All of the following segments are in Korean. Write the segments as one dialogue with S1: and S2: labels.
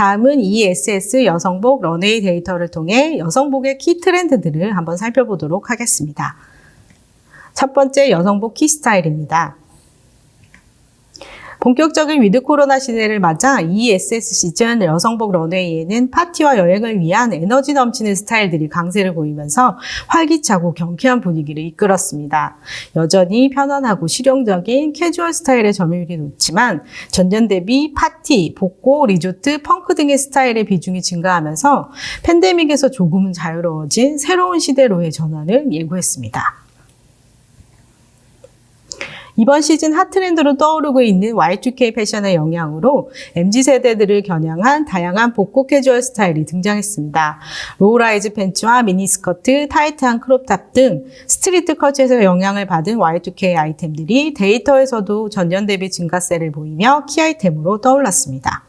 S1: 다음은 ESS 여성복 런웨이 데이터를 통해 여성복의 키 트렌드들을 한번 살펴보도록 하겠습니다. 첫 번째 여성복 키 스타일입니다. 본격적인 위드 코로나 시대를 맞아 ESS 시즌 여성복 런웨이에는 파티와 여행을 위한 에너지 넘치는 스타일들이 강세를 보이면서 활기차고 경쾌한 분위기를 이끌었습니다. 여전히 편안하고 실용적인 캐주얼 스타일의 점유율이 높지만 전년 대비 파티, 복고, 리조트, 펑크 등의 스타일의 비중이 증가하면서 팬데믹에서 조금은 자유로워진 새로운 시대로의 전환을 예고했습니다. 이번 시즌 핫트렌드로 떠오르고 있는 Y2K 패션의 영향으로 MZ세대들을 겨냥한 다양한 복고 캐주얼 스타일이 등장했습니다. 로우라이즈 팬츠와 미니스커트, 타이트한 크롭탑 등 스트리트 컬처에서 영향을 받은 Y2K 아이템들이 데이터에서도 전년 대비 증가세를 보이며 키 아이템으로 떠올랐습니다.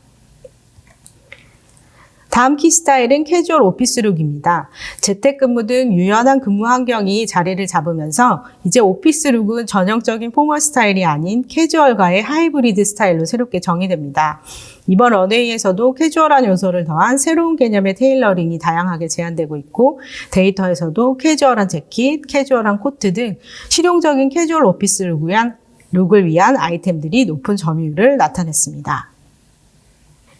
S1: 다음 키 스타일은 캐주얼 오피스 룩입니다. 재택근무 등 유연한 근무 환경이 자리를 잡으면서 이제 오피스 룩은 전형적인 포멀 스타일이 아닌 캐주얼과의 하이브리드 스타일로 새롭게 정의됩니다. 이번 런웨이에서도 캐주얼한 요소를 더한 새로운 개념의 테일러링이 다양하게 제안되고 있고 데이터에서도 캐주얼한 재킷, 캐주얼한 코트 등 실용적인 캐주얼 오피스 룩을 위한 아이템들이 높은 점유율을 나타냈습니다.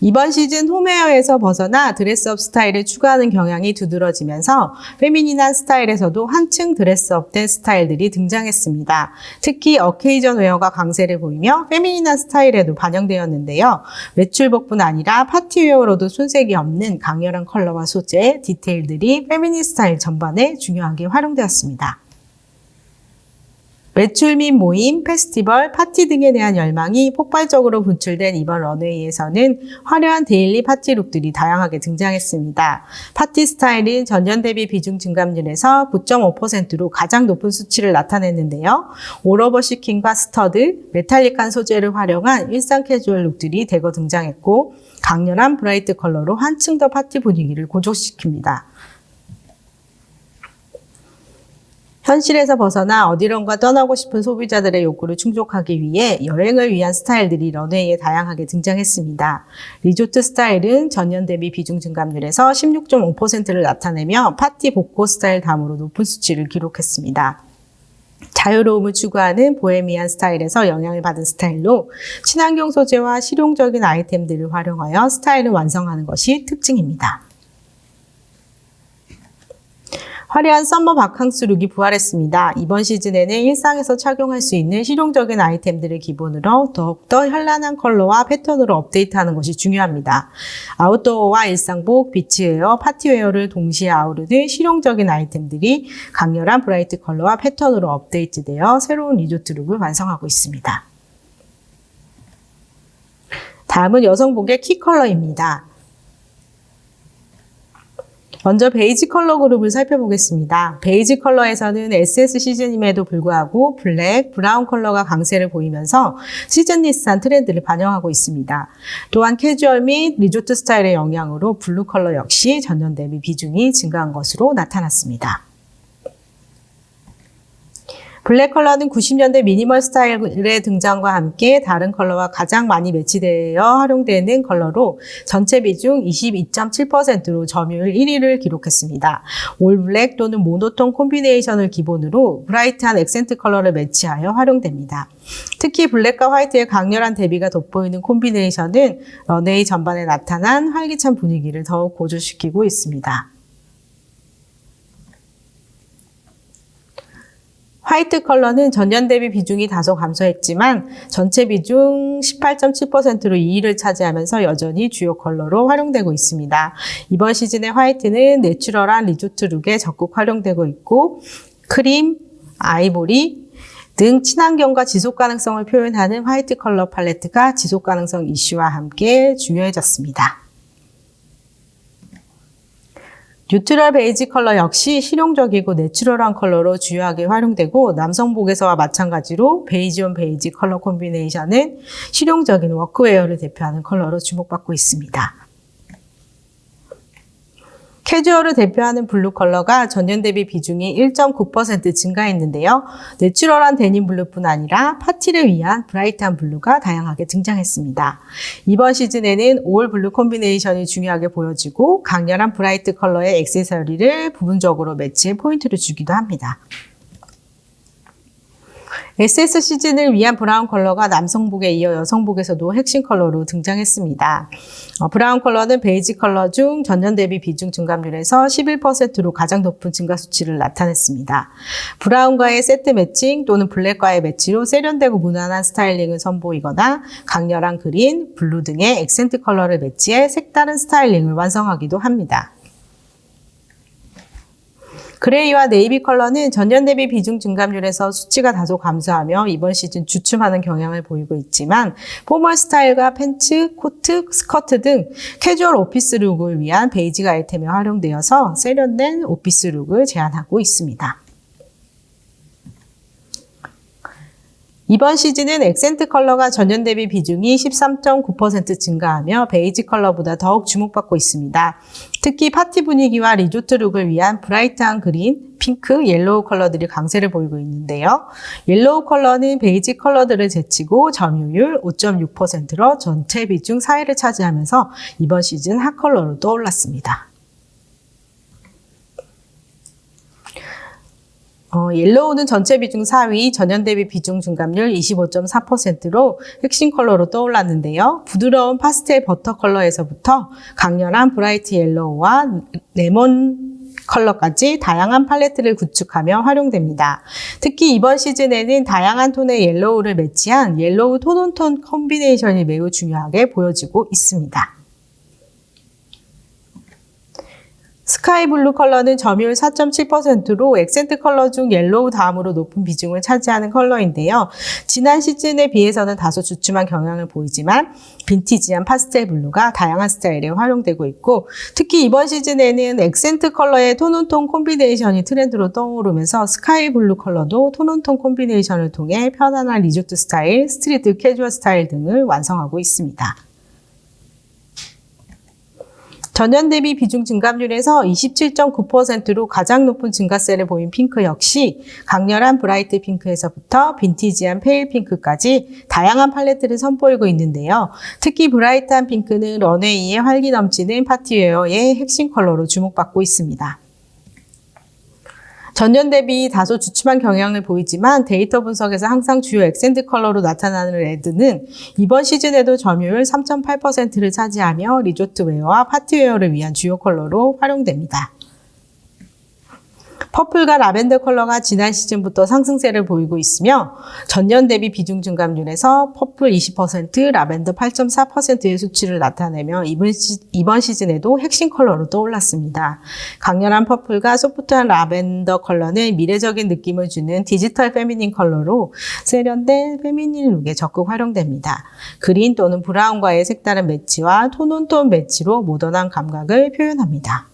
S1: 이번 시즌 홈웨어에서 벗어나 드레스업 스타일을 추가하는 경향이 두드러지면서 페미닌한 스타일에서도 한층 드레스업된 스타일들이 등장했습니다. 특히 어케이전 웨어가 강세를 보이며 페미닌한 스타일에도 반영되었는데요. 외출복뿐 아니라 파티웨어로도 손색이 없는 강렬한 컬러와 소재, 디테일들이 페미닌 스타일 전반에 중요하게 활용되었습니다. 외출 및 모임, 페스티벌, 파티 등에 대한 열망이 폭발적으로 분출된 이번 런웨이에서는 화려한 데일리 파티 룩들이 다양하게 등장했습니다. 파티 스타일은 전년 대비 비중 증감률에서 9.5%로 가장 높은 수치를 나타냈는데요. 올오버 시킨과 스터드, 메탈릭한 소재를 활용한 일상 캐주얼 룩들이 대거 등장했고 강렬한 브라이트 컬러로 한층 더 파티 분위기를 고조시킵니다. 현실에서 벗어나 어디론가 떠나고 싶은 소비자들의 욕구를 충족하기 위해 여행을 위한 스타일들이 런웨이에 다양하게 등장했습니다. 리조트 스타일은 전년 대비 비중 증감률에서 16.5%를 나타내며 파티 복고 스타일 다음으로 높은 수치를 기록했습니다. 자유로움을 추구하는 보헤미안 스타일에서 영향을 받은 스타일로 친환경 소재와 실용적인 아이템들을 활용하여 스타일을 완성하는 것이 특징입니다. 화려한 썸머 바캉스 룩이 부활했습니다. 이번 시즌에는 일상에서 착용할 수 있는 실용적인 아이템들을 기본으로 더욱더 현란한 컬러와 패턴으로 업데이트하는 것이 중요합니다. 아웃도어와 일상복, 비치웨어, 파티웨어를 동시에 아우르는 실용적인 아이템들이 강렬한 브라이트 컬러와 패턴으로 업데이트되어 새로운 리조트 룩을 완성하고 있습니다. 다음은 여성복의 키 컬러입니다. 먼저 베이지 컬러 그룹을 살펴보겠습니다. 베이지 컬러에서는 SS 시즌임에도 불구하고 블랙, 브라운 컬러가 강세를 보이면서 시즌리스한 트렌드를 반영하고 있습니다. 또한 캐주얼 및 리조트 스타일의 영향으로 블루 컬러 역시 전년 대비 비중이 증가한 것으로 나타났습니다. 블랙 컬러는 90년대 미니멀 스타일의 등장과 함께 다른 컬러와 가장 많이 매치되어 활용되는 컬러로 전체 비중 22.7%로 점유율 1위를 기록했습니다. 올 블랙 또는 모노톤 콤비네이션을 기본으로 브라이트한 액센트 컬러를 매치하여 활용됩니다. 특히 블랙과 화이트의 강렬한 대비가 돋보이는 콤비네이션은 런웨이 전반에 나타난 활기찬 분위기를 더욱 고조시키고 있습니다. 화이트 컬러는 전년 대비 비중이 다소 감소했지만 전체 비중 18.7%로 2위를 차지하면서 여전히 주요 컬러로 활용되고 있습니다. 이번 시즌의 화이트는 내추럴한 리조트 룩에 적극 활용되고 있고 크림, 아이보리 등 친환경과 지속 가능성을 표현하는 화이트 컬러 팔레트가 지속 가능성 이슈와 함께 중요해졌습니다. 뉴트럴 베이지 컬러 역시 실용적이고 내추럴한 컬러로 주요하게 활용되고 남성복에서와 마찬가지로 베이지 온 베이지 컬러 콤비네이션은 실용적인 워크웨어를 대표하는 컬러로 주목받고 있습니다. 캐주얼을 대표하는 블루 컬러가 전년 대비 비중이 1.9% 증가했는데요. 내추럴한 데님 블루뿐 아니라 파티를 위한 브라이트한 블루가 다양하게 등장했습니다. 이번 시즌에는 올 블루 콤비네이션이 중요하게 보여지고 강렬한 브라이트 컬러의 액세서리를 부분적으로 매치해 포인트를 주기도 합니다. SS 시즌을 위한 브라운 컬러가 남성복에 이어 여성복에서도 핵심 컬러로 등장했습니다. 브라운 컬러는 베이지 컬러 중 전년 대비 비중 증감률에서 11%로 가장 높은 증가 수치를 나타냈습니다. 브라운과의 세트 매칭 또는 블랙과의 매치로 세련되고 무난한 스타일링을 선보이거나 강렬한 그린, 블루 등의 액센트 컬러를 매치해 색다른 스타일링을 완성하기도 합니다. 그레이와 네이비 컬러는 전년 대비 비중 증감률에서 수치가 다소 감소하며 이번 시즌 주춤하는 경향을 보이고 있지만 포멀 스타일과 팬츠, 코트, 스커트 등 캐주얼 오피스 룩을 위한 베이지 아이템이 활용되어서 세련된 오피스 룩을 제안하고 있습니다. 이번 시즌은 액센트 컬러가 전년 대비 비중이 13.9% 증가하며 베이지 컬러보다 더욱 주목받고 있습니다. 특히 파티 분위기와 리조트 룩을 위한 브라이트한 그린, 핑크, 옐로우 컬러들이 강세를 보이고 있는데요. 옐로우 컬러는 베이지 컬러들을 제치고 점유율 5.6%로 전체 비중 4위를 차지하면서 이번 시즌 핫 컬러로 떠올랐습니다. 옐로우는 전체 비중 4위, 전년 대비 비중 증감률 25.4%로 핵심 컬러로 떠올랐는데요. 부드러운 파스텔 버터 컬러에서부터 강렬한 브라이트 옐로우와 레몬 컬러까지 다양한 팔레트를 구축하며 활용됩니다. 특히 이번 시즌에는 다양한 톤의 옐로우를 매치한 옐로우 톤온톤 콤비네이션이 매우 중요하게 보여지고 있습니다. 스카이 블루 컬러는 점유율 4.7%로 액센트 컬러 중 옐로우 다음으로 높은 비중을 차지하는 컬러인데요. 지난 시즌에 비해서는 다소 주춤한 경향을 보이지만 빈티지한 파스텔 블루가 다양한 스타일에 활용되고 있고 특히 이번 시즌에는 액센트 컬러의 톤온톤 콤비네이션이 트렌드로 떠오르면서 스카이 블루 컬러도 톤온톤 콤비네이션을 통해 편안한 리조트 스타일, 스트리트 캐주얼 스타일 등을 완성하고 있습니다. 전년 대비 비중 증감률에서 27.9%로 가장 높은 증가세를 보인 핑크 역시 강렬한 브라이트 핑크에서부터 빈티지한 페일 핑크까지 다양한 팔레트를 선보이고 있는데요. 특히 브라이트한 핑크는 런웨이에 활기 넘치는 파티웨어의 핵심 컬러로 주목받고 있습니다. 전년 대비 다소 주춤한 경향을 보이지만 데이터 분석에서 항상 주요 액센트 컬러로 나타나는 레드는 이번 시즌에도 점유율 3.8%를 차지하며 리조트웨어와 파티웨어를 위한 주요 컬러로 활용됩니다. 퍼플과 라벤더 컬러가 지난 시즌부터 상승세를 보이고 있으며 전년 대비 비중 증감률에서 퍼플 20%, 라벤더 8.4%의 수치를 나타내며 이번 시즌에도 핵심 컬러로 떠올랐습니다. 강렬한 퍼플과 소프트한 라벤더 컬러는 미래적인 느낌을 주는 디지털 페미닌 컬러로 세련된 페미닌 룩에 적극 활용됩니다. 그린 또는 브라운과의 색다른 매치와 톤온톤 매치로 모던한 감각을 표현합니다.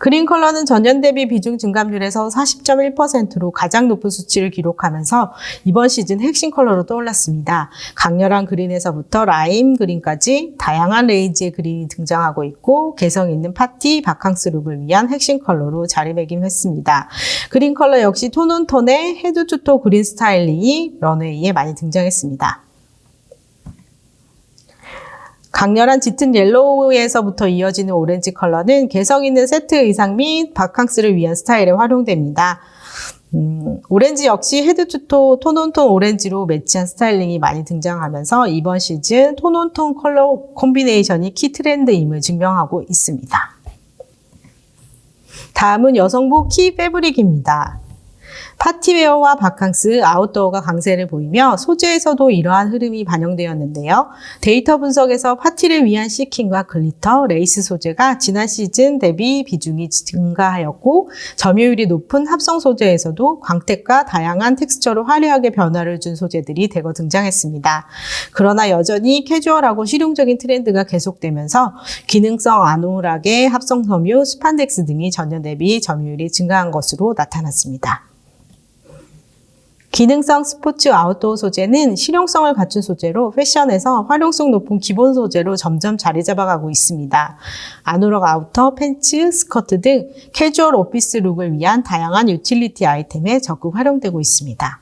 S1: 그린 컬러는 전년 대비 비중 증감률에서 40.1%로 가장 높은 수치를 기록하면서 이번 시즌 핵심 컬러로 떠올랐습니다. 강렬한 그린에서부터 라임 그린까지 다양한 레인지의 그린이 등장하고 있고 개성 있는 파티, 바캉스 룩을 위한 핵심 컬러로 자리매김했습니다. 그린 컬러 역시 톤온톤의 헤드투토 그린 스타일링이 런웨이에 많이 등장했습니다. 강렬한 짙은 옐로우에서부터 이어지는 오렌지 컬러는 개성 있는 세트 의상 및 바캉스를 위한 스타일에 활용됩니다. 오렌지 역시 헤드투토 톤온톤 오렌지로 매치한 스타일링이 많이 등장하면서 이번 시즌 톤온톤 컬러 콤비네이션이 키 트렌드임을 증명하고 있습니다. 다음은 여성복 키 패브릭입니다. 파티웨어와 바캉스, 아웃도어가 강세를 보이며 소재에서도 이러한 흐름이 반영되었는데요. 데이터 분석에서 파티를 위한 시킨과 글리터, 레이스 소재가 지난 시즌 대비 비중이 증가하였고 점유율이 높은 합성 소재에서도 광택과 다양한 텍스처로 화려하게 변화를 준 소재들이 대거 등장했습니다. 그러나 여전히 캐주얼하고 실용적인 트렌드가 계속되면서 기능성 아노락의 합성 섬유, 스판덱스 등이 전년 대비 점유율이 증가한 것으로 나타났습니다. 기능성 스포츠 아웃도어 소재는 실용성을 갖춘 소재로 패션에서 활용성 높은 기본 소재로 점점 자리 잡아가고 있습니다. 아노락 아우터, 팬츠, 스커트 등 캐주얼 오피스 룩을 위한 다양한 유틸리티 아이템에 적극 활용되고 있습니다.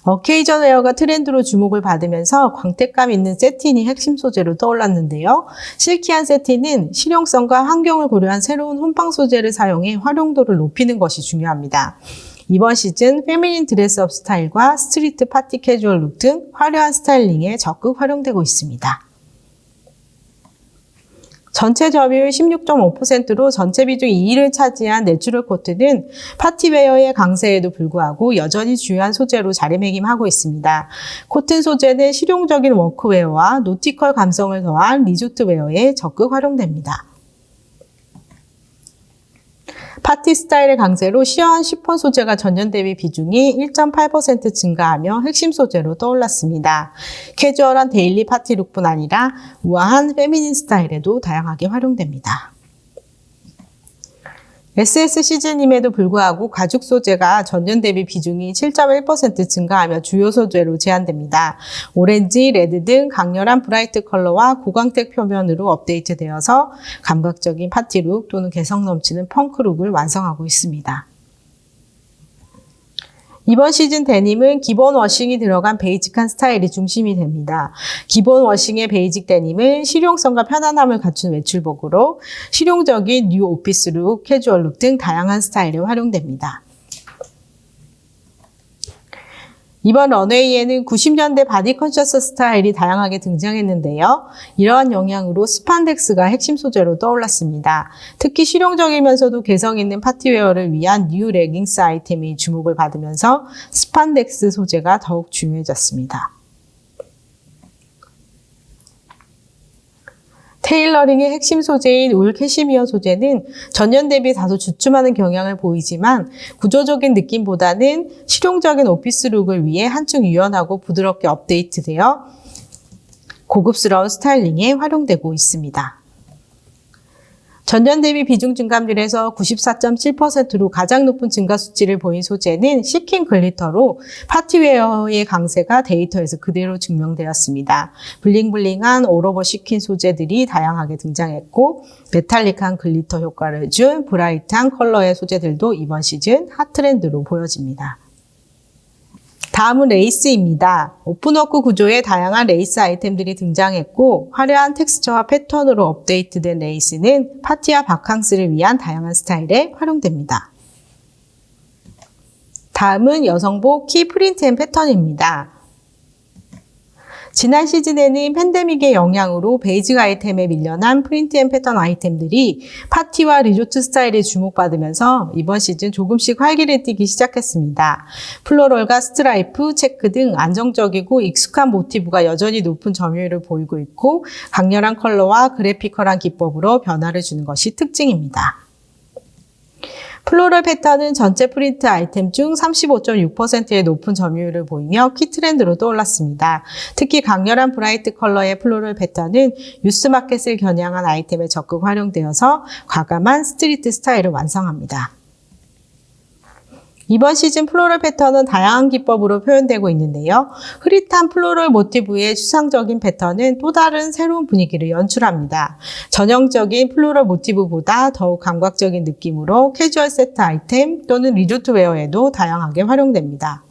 S1: 어케이전 웨어가 트렌드로 주목을 받으면서 광택감 있는 세틴이 핵심 소재로 떠올랐는데요. 실키한 세틴은 실용성과 환경을 고려한 새로운 혼방 소재를 사용해 활용도를 높이는 것이 중요합니다. 이번 시즌 페미닌 드레스업 스타일과 스트리트 파티 캐주얼 룩 등 화려한 스타일링에 적극 활용되고 있습니다. 전체 점유율 16.5%로 전체 비중 2위를 차지한 내추럴 코트는 파티웨어의 강세에도 불구하고 여전히 중요한 소재로 자리매김하고 있습니다. 코튼 소재는 실용적인 워크웨어와 노티컬 감성을 더한 리조트웨어에 적극 활용됩니다. 파티 스타일의 강세로 시어한 시폰 소재가 전년 대비 비중이 1.8% 증가하며 핵심 소재로 떠올랐습니다. 캐주얼한 데일리 파티 룩뿐 아니라 우아한 페미닌 스타일에도 다양하게 활용됩니다. SS 시즌임에도 불구하고 가죽 소재가 전년 대비 비중이 7.1% 증가하며 주요 소재로 제한됩니다. 오렌지, 레드 등 강렬한 브라이트 컬러와 고광택 표면으로 업데이트되어서 감각적인 파티룩 또는 개성 넘치는 펑크룩을 완성하고 있습니다. 이번 시즌 데님은 기본 워싱이 들어간 베이직한 스타일이 중심이 됩니다. 기본 워싱의 베이직 데님은 실용성과 편안함을 갖춘 외출복으로 실용적인 뉴 오피스 룩, 캐주얼 룩 등 다양한 스타일에 활용됩니다. 이번 런웨이에는 90년대 바디 컨셔스 스타일이 다양하게 등장했는데요. 이러한 영향으로 스판덱스가 핵심 소재로 떠올랐습니다. 특히 실용적이면서도 개성 있는 파티웨어를 위한 뉴 레깅스 아이템이 주목을 받으면서 스판덱스 소재가 더욱 중요해졌습니다. 테일러링의 핵심 소재인 울 캐시미어 소재는 전년 대비 다소 주춤하는 경향을 보이지만 구조적인 느낌보다는 실용적인 오피스 룩을 위해 한층 유연하고 부드럽게 업데이트되어 고급스러운 스타일링에 활용되고 있습니다. 전년 대비 비중 증감률에서 94.7%로 가장 높은 증가 수치를 보인 소재는 시킨 글리터로 파티웨어의 강세가 데이터에서 그대로 증명되었습니다. 블링블링한 올오버 시킨 소재들이 다양하게 등장했고 메탈릭한 글리터 효과를 준 브라이트한 컬러의 소재들도 이번 시즌 핫 트렌드로 보여집니다. 다음은 레이스입니다. 오픈워크 구조의 다양한 레이스 아이템들이 등장했고 화려한 텍스처와 패턴으로 업데이트된 레이스는 파티와 바캉스를 위한 다양한 스타일에 활용됩니다. 다음은 여성복 키 프린트 앤 패턴입니다. 지난 시즌에는 팬데믹의 영향으로 베이직 아이템에 밀려난 프린트 앤 패턴 아이템들이 파티와 리조트 스타일에 주목받으면서 이번 시즌 조금씩 활기를 띠기 시작했습니다. 플로럴과 스트라이프, 체크 등 안정적이고 익숙한 모티브가 여전히 높은 점유율을 보이고 있고 강렬한 컬러와 그래피컬한 기법으로 변화를 주는 것이 특징입니다. 플로럴 패턴은 전체 프린트 아이템 중 35.6%의 높은 점유율을 보이며 키 트렌드로 떠올랐습니다. 특히 강렬한 브라이트 컬러의 플로럴 패턴은 유스마켓을 겨냥한 아이템에 적극 활용되어서 과감한 스트리트 스타일을 완성합니다. 이번 시즌 플로럴 패턴은 다양한 기법으로 표현되고 있는데요. 흐릿한 플로럴 모티브의 추상적인 패턴은 또 다른 새로운 분위기를 연출합니다. 전형적인 플로럴 모티브보다 더욱 감각적인 느낌으로 캐주얼 세트 아이템 또는 리조트 웨어에도 다양하게 활용됩니다.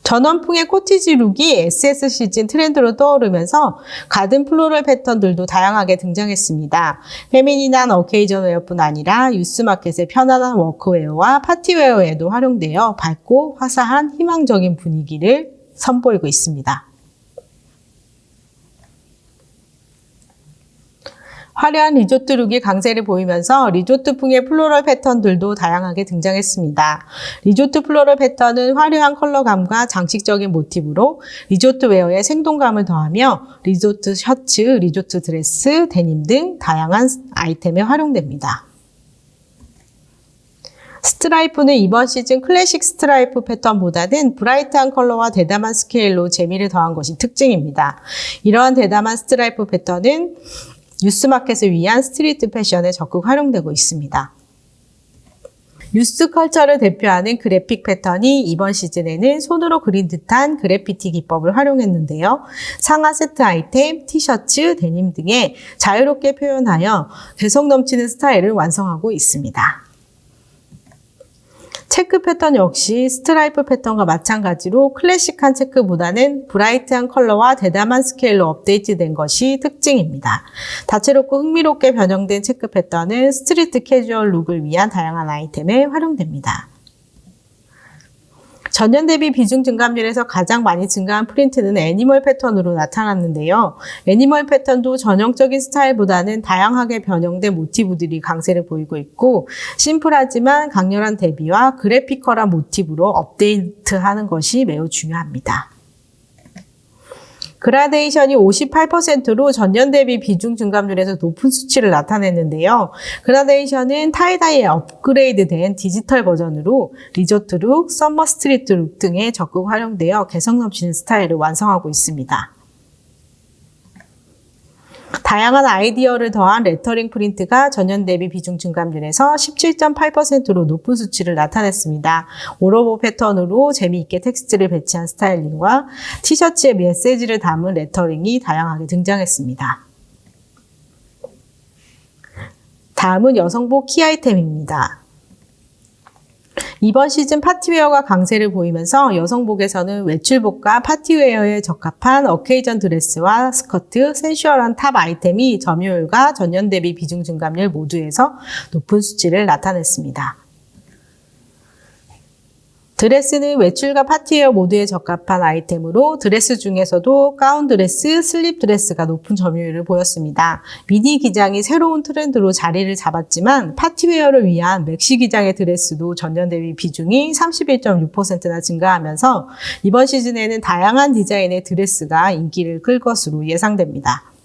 S1: 전원풍의 코티지 룩이 SS 시즌 트렌드로 떠오르면서 가든 플로럴 패턴들도 다양하게 등장했습니다. 페미닌한 어케이전 웨어뿐 아니라 유스마켓의 편안한 워크웨어와 파티웨어에도 활용되어 밝고 화사한 희망적인 분위기를 선보이고 있습니다. 화려한 리조트 룩이 강세를 보이면서 리조트풍의 플로럴 패턴들도 다양하게 등장했습니다. 리조트 플로럴 패턴은 화려한 컬러감과 장식적인 모티브로 리조트 웨어에 생동감을 더하며 리조트 셔츠, 리조트 드레스, 데님 등 다양한 아이템에 활용됩니다. 스트라이프는 이번 시즌 클래식 스트라이프 패턴보다는 브라이트한 컬러와 대담한 스케일로 재미를 더한 것이 특징입니다. 이러한 대담한 스트라이프 패턴은 유스마켓을 위한 스트리트 패션에 적극 활용되고 있습니다. 유스 컬처를 대표하는 그래픽 패턴이 이번 시즌에는 손으로 그린 듯한 그래피티 기법을 활용했는데요. 상하 세트 아이템, 티셔츠, 데님 등에 자유롭게 표현하여 개성 넘치는 스타일을 완성하고 있습니다. 체크 패턴 역시 스트라이프 패턴과 마찬가지로 클래식한 체크보다는 브라이트한 컬러와 대담한 스케일로 업데이트된 것이 특징입니다. 다채롭고 흥미롭게 변형된 체크 패턴은 스트리트 캐주얼 룩을 위한 다양한 아이템에 활용됩니다. 전년 대비 비중 증감률에서 가장 많이 증가한 프린트는 애니멀 패턴으로 나타났는데요. 애니멀 패턴도 전형적인 스타일보다는 다양하게 변형된 모티브들이 강세를 보이고 있고 심플하지만 강렬한 대비와 그래피컬한 모티브로 업데이트하는 것이 매우 중요합니다. 그라데이션이 58%로 전년 대비 비중 증감률에서 높은 수치를 나타냈는데요. 그라데이션은 타이다이에 업그레이드된 디지털 버전으로 리조트 룩, 서머 스트리트 룩 등에 적극 활용되어 개성 넘치는 스타일을 완성하고 있습니다. 다양한 아이디어를 더한 레터링 프린트가 전년 대비 비중 증감률에서 17.8%로 높은 수치를 나타냈습니다. 올오버 패턴으로 재미있게 텍스트를 배치한 스타일링과 티셔츠에 메시지를 담은 레터링이 다양하게 등장했습니다. 다음은 여성복 키 아이템입니다. 이번 시즌 파티웨어가 강세를 보이면서 여성복에서는 외출복과 파티웨어에 적합한 어케이전 드레스와 스커트, 센슈얼한 탑 아이템이 점유율과 전년 대비 비중 증감률 모두에서 높은 수치를 나타냈습니다. 드레스는 외출과 파티웨어 모두에 적합한 아이템으로 드레스 중에서도 가운 드레스, 슬립 드레스가 높은 점유율을 보였습니다. 미니 기장이 새로운 트렌드로 자리를 잡았지만 파티웨어를 위한 맥시 기장의 드레스도 전년 대비 비중이 31.6%나 증가하면서 이번 시즌에는 다양한 디자인의 드레스가 인기를 끌 것으로 예상됩니다.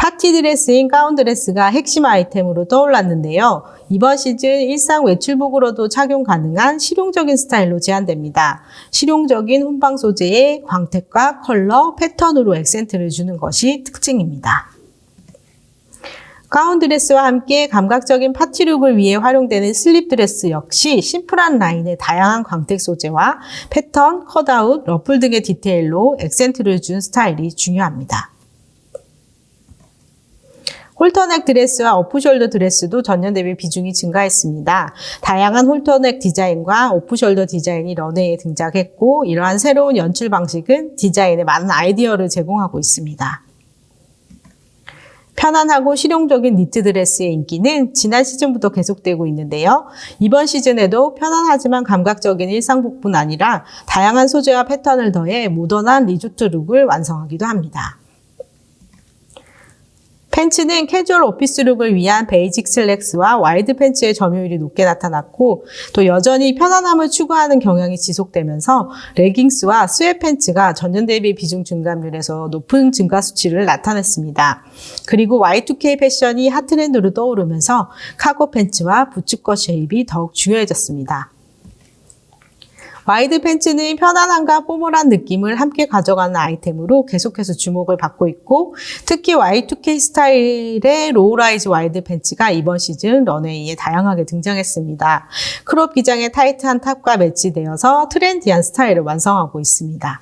S1: 파티 드레스인 가운 드레스가 핵심 아이템으로 떠올랐는데요. 이번 시즌 일상 외출복으로도 착용 가능한 실용적인 스타일로 제안됩니다. 실용적인 혼방 소재에 광택과 컬러, 패턴으로 액센트를 주는 것이 특징입니다. 가운 드레스와 함께 감각적인 파티룩을 위해 활용되는 슬립 드레스 역시 심플한 라인의 다양한 광택 소재와 패턴, 컷아웃, 러플 등의 디테일로 액센트를 준 스타일이 중요합니다. 홀터넥 드레스와 오프숄더 드레스도 전년 대비 비중이 증가했습니다. 다양한 홀터넥 디자인과 오프숄더 디자인이 런웨이에 등장했고 이러한 새로운 연출 방식은 디자인에 많은 아이디어를 제공하고 있습니다. 편안하고 실용적인 니트 드레스의 인기는 지난 시즌부터 계속되고 있는데요. 이번 시즌에도 편안하지만 감각적인 일상복뿐 아니라 다양한 소재와 패턴을 더해 모던한 리조트 룩을 완성하기도 합니다. 팬츠는 캐주얼 오피스 룩을 위한 베이직 슬랙스와 와이드 팬츠의 점유율이 높게 나타났고 또 여전히 편안함을 추구하는 경향이 지속되면서 레깅스와 스웨 팬츠가 전년 대비 비중 증감률에서 높은 증가 수치를 나타냈습니다. 그리고 Y2K 패션이 핫트렌드로 떠오르면서 카고 팬츠와 부츠컷 쉐입이 더욱 중요해졌습니다. 와이드 팬츠는 편안함과 포멀한 느낌을 함께 가져가는 아이템으로 계속해서 주목을 받고 있고 특히 Y2K 스타일의 로우라이즈 와이드 팬츠가 이번 시즌 런웨이에 다양하게 등장했습니다. 크롭 기장의 타이트한 탑과 매치되어서 트렌디한 스타일을 완성하고 있습니다.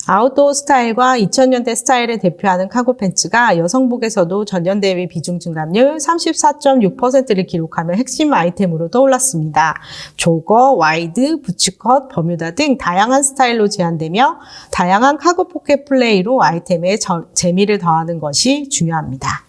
S1: 아웃도어 스타일과 2000년대 스타일을 대표하는 카고 팬츠가 여성복에서도 전년 대비 비중 증감률 34.6%를 기록하며 핵심 아이템으로 떠올랐습니다. 조거, 와이드, 부츠컷, 버뮤다 등 다양한 스타일로 제안되며 다양한 카고 포켓 플레이로 아이템에 재미를 더하는 것이 중요합니다.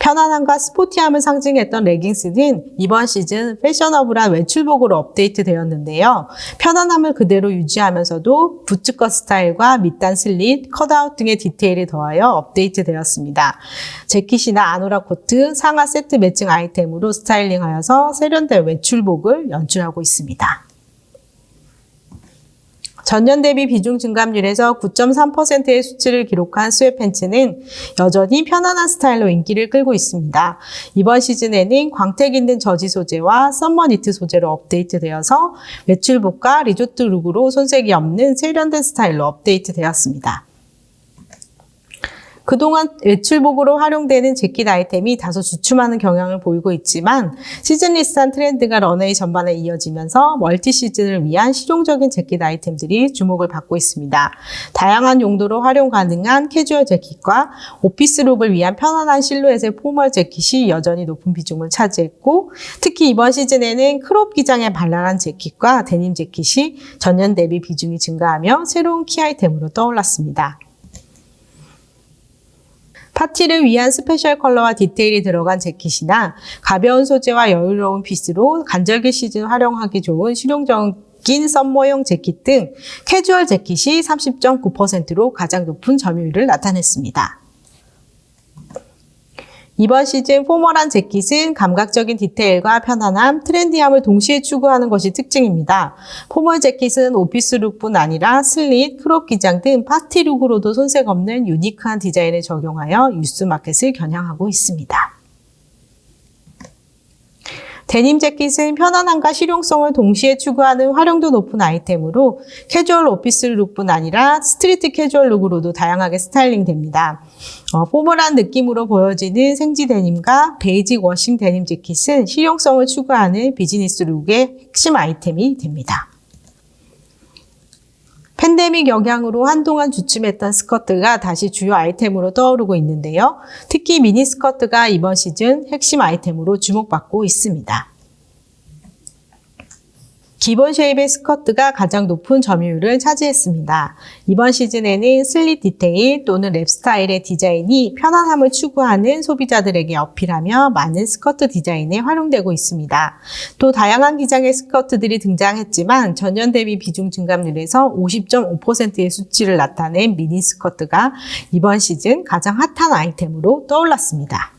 S1: 편안함과 스포티함을 상징했던 레깅스는 이번 시즌 패셔너블한 외출복으로 업데이트되었는데요. 편안함을 그대로 유지하면서도 부츠컷 스타일과 밑단 슬릿, 컷아웃 등의 디테일이 더하여 업데이트되었습니다. 재킷이나 아노라 코트, 상하 세트 매칭 아이템으로 스타일링하여서 세련된 외출복을 연출하고 있습니다. 전년 대비 비중 증감률에서 9.3%의 수치를 기록한 스웨 팬츠는 여전히 편안한 스타일로 인기를 끌고 있습니다. 이번 시즌에는 광택 있는 저지 소재와 썸머 니트 소재로 업데이트되어서 외출복과 리조트 룩으로 손색이 없는 세련된 스타일로 업데이트되었습니다. 그동안 외출복으로 활용되는 재킷 아이템이 다소 주춤하는 경향을 보이고 있지만 시즌리스한 트렌드가 런웨이 전반에 이어지면서 멀티 시즌을 위한 실용적인 재킷 아이템들이 주목을 받고 있습니다. 다양한 용도로 활용 가능한 캐주얼 재킷과 오피스룩을 위한 편안한 실루엣의 포멀 재킷이 여전히 높은 비중을 차지했고, 특히 이번 시즌에는 크롭 기장의 발랄한 재킷과 데님 재킷이 전년 대비 비중이 증가하며 새로운 키 아이템으로 떠올랐습니다. 파티를 위한 스페셜 컬러와 디테일이 들어간 재킷이나 가벼운 소재와 여유로운 핏으로 간절기 시즌 활용하기 좋은 실용적인 썸머용 재킷 등 캐주얼 재킷이 30.9%로 가장 높은 점유율을 나타냈습니다. 이번 시즌 포멀한 재킷은 감각적인 디테일과 편안함, 트렌디함을 동시에 추구하는 것이 특징입니다. 포멀 재킷은 오피스룩뿐 아니라 슬릿, 크롭 기장 등 파티룩으로도 손색 없는 유니크한 디자인을 적용하여 유스 마켓을 겨냥하고 있습니다. 데님 재킷은 편안함과 실용성을 동시에 추구하는 활용도 높은 아이템으로 캐주얼 오피스 룩뿐 아니라 스트리트 캐주얼 룩으로도 다양하게 스타일링 됩니다. 포멀한 느낌으로 보여지는 생지 데님과 베이직 워싱 데님 재킷은 실용성을 추구하는 비즈니스 룩의 핵심 아이템이 됩니다. 팬데믹 영향으로 한동안 주춤했던 스커트가 다시 주요 아이템으로 떠오르고 있는데요. 특히 미니 스커트가 이번 시즌 핵심 아이템으로 주목받고 있습니다. 기본 쉐입의 스커트가 가장 높은 점유율을 차지했습니다. 이번 시즌에는 슬릿 디테일 또는 랩 스타일의 디자인이 편안함을 추구하는 소비자들에게 어필하며 많은 스커트 디자인에 활용되고 있습니다. 또 다양한 기장의 스커트들이 등장했지만 전년 대비 비중 증감률에서 50.5%의 수치를 나타낸 미니 스커트가 이번 시즌 가장 핫한 아이템으로 떠올랐습니다.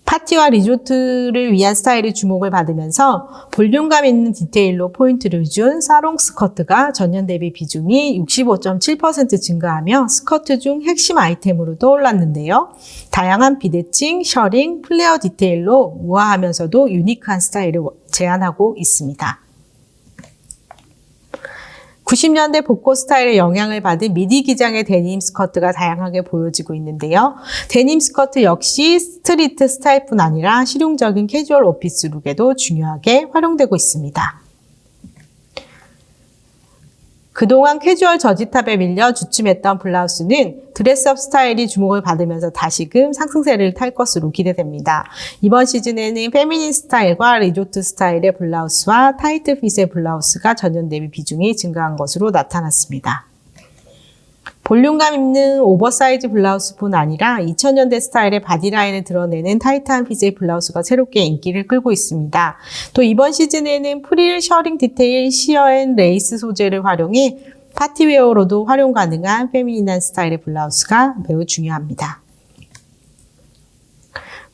S1: 파티와 리조트를 위한 스타일이 주목을 받으면서 볼륨감 있는 디테일로 포인트를 준 사롱 스커트가 전년 대비 비중이 65.7% 증가하며 스커트 중 핵심 아이템으로 떠올랐는데요. 다양한 비대칭, 셔링, 플레어 디테일로 우아하면서도 유니크한 스타일을 제안하고 있습니다. 90년대 복고 스타일의 영향을 받은 미디 기장의 데님 스커트가 다양하게 보여지고 있는데요. 데님 스커트 역시 스트리트 스타일뿐 아니라 실용적인 캐주얼 오피스 룩에도 중요하게 활용되고 있습니다. 그동안 캐주얼 저지탑에 밀려 주춤했던 블라우스는 드레스업 스타일이 주목을 받으면서 다시금 상승세를 탈 것으로 기대됩니다. 이번 시즌에는 페미닌 스타일과 리조트 스타일의 블라우스와 타이트 핏의 블라우스가 전년 대비 비중이 증가한 것으로 나타났습니다. 볼륨감 있는 오버사이즈 블라우스뿐 아니라 2000년대 스타일의 바디라인을 드러내는 타이트한 핏의 블라우스가 새롭게 인기를 끌고 있습니다. 또 이번 시즌에는 프릴, 셔링 디테일, 시어 앤 레이스 소재를 활용해 파티웨어로도 활용 가능한 페미닌한 스타일의 블라우스가 매우 중요합니다.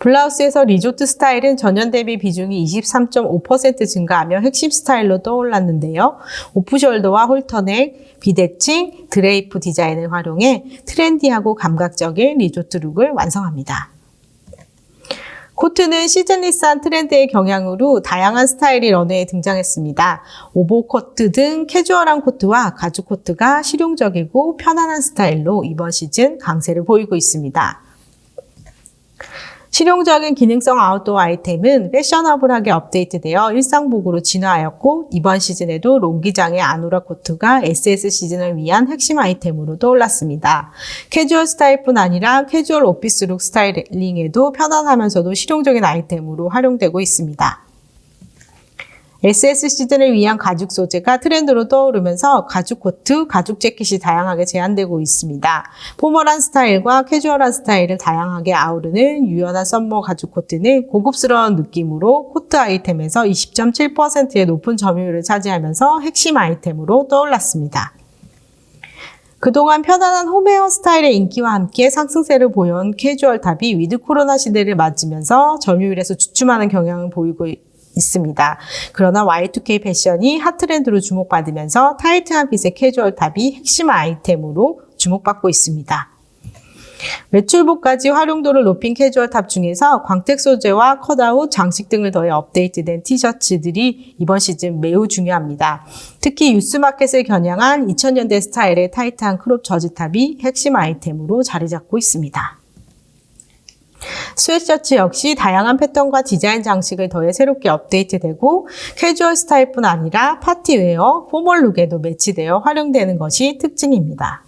S1: 블라우스에서 리조트 스타일은 전년 대비 비중이 23.5% 증가하며 핵심 스타일로 떠올랐는데요. 오프숄더와 홀터넥, 비대칭, 드레이프 디자인을 활용해 트렌디하고 감각적인 리조트 룩을 완성합니다. 코트는 시즌리스한 트렌드의 경향으로 다양한 스타일이 런웨이에 등장했습니다. 오버코트 등 캐주얼한 코트와 가죽 코트가 실용적이고 편안한 스타일로 이번 시즌 강세를 보이고 있습니다. 실용적인 기능성 아웃도어 아이템은 패셔너블하게 업데이트되어 일상복으로 진화하였고 이번 시즌에도 롱기장의 아노라 코트가 SS 시즌을 위한 핵심 아이템으로 떠올랐습니다. 캐주얼 스타일뿐 아니라 캐주얼 오피스룩 스타일링에도 편안하면서도 실용적인 아이템으로 활용되고 있습니다. SS 시즌을 위한 가죽 소재가 트렌드로 떠오르면서 가죽 코트, 가죽 재킷이 다양하게 제안되고 있습니다. 포멀한 스타일과 캐주얼한 스타일을 다양하게 아우르는 유연한 썸머 가죽 코트는 고급스러운 느낌으로 코트 아이템에서 20.7%의 높은 점유율을 차지하면서 핵심 아이템으로 떠올랐습니다. 그동안 편안한 홈웨어 스타일의 인기와 함께 상승세를 보여온 캐주얼 탑이 위드 코로나 시대를 맞으면서 점유율에서 주춤하는 경향을 보이고 있습니다. 그러나 Y2K 패션이 핫트렌드로 주목받으면서 타이트한 핏의 캐주얼 탑이 핵심 아이템으로 주목받고 있습니다. 외출복까지 활용도를 높인 캐주얼 탑 중에서 광택 소재와 컷아웃, 장식 등을 더해 업데이트된 티셔츠들이 이번 시즌 매우 중요합니다. 특히 유스마켓을 겨냥한 2000년대 스타일의 타이트한 크롭 저지탑이 핵심 아이템으로 자리 잡고 있습니다. 스웨트셔츠 역시 다양한 패턴과 디자인 장식을 더해 새롭게 업데이트되고 캐주얼 스타일뿐 아니라 파티웨어, 포멀룩에도 매치되어 활용되는 것이 특징입니다.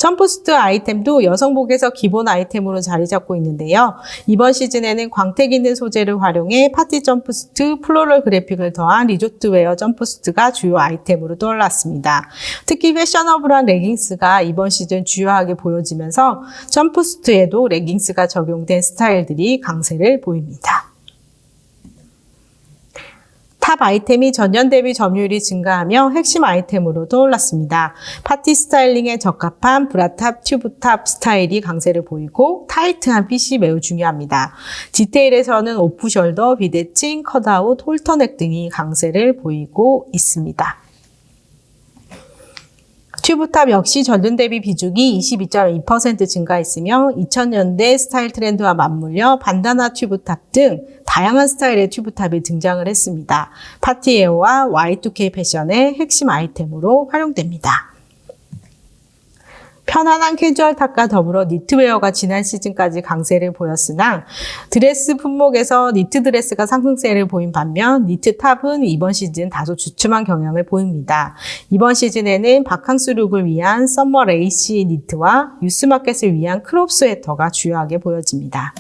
S1: 점프수트 아이템도 여성복에서 기본 아이템으로 자리 잡고 있는데요. 이번 시즌에는 광택 있는 소재를 활용해 파티 점프수트, 플로럴 그래픽을 더한 리조트웨어 점프수트가 주요 아이템으로 떠올랐습니다. 특히 패셔너블한 레깅스가 이번 시즌 주요하게 보여지면서 점프수트에도 레깅스가 적용된 스타일들이 강세를 보입니다. 탑 아이템이 전년 대비 점유율이 증가하며 핵심 아이템으로 떠올랐습니다. 파티 스타일링에 적합한 브라탑, 튜브탑 스타일이 강세를 보이고 타이트한 핏이 매우 중요합니다. 디테일에서는 오프숄더, 비대칭, 컷아웃, 홀터넥 등이 강세를 보이고 있습니다. 튜브탑 역시 전년 대비 비중이 22.2% 증가했으며 2000년대 스타일 트렌드와 맞물려 반다나 튜브탑 등 다양한 스타일의 튜브탑이 등장을 했습니다. 파티웨어와 Y2K 패션의 핵심 아이템으로 활용됩니다. 편안한 캐주얼 탑과 더불어 니트웨어가 지난 시즌까지 강세를 보였으나 드레스 품목에서 니트 드레스가 상승세를 보인 반면 니트 탑은 이번 시즌 다소 주춤한 경향을 보입니다. 이번 시즌에는 바캉스 룩을 위한 썸머 레이시 니트와 유스마켓을 위한 크롭 스웨터가 주요하게 보여집니다.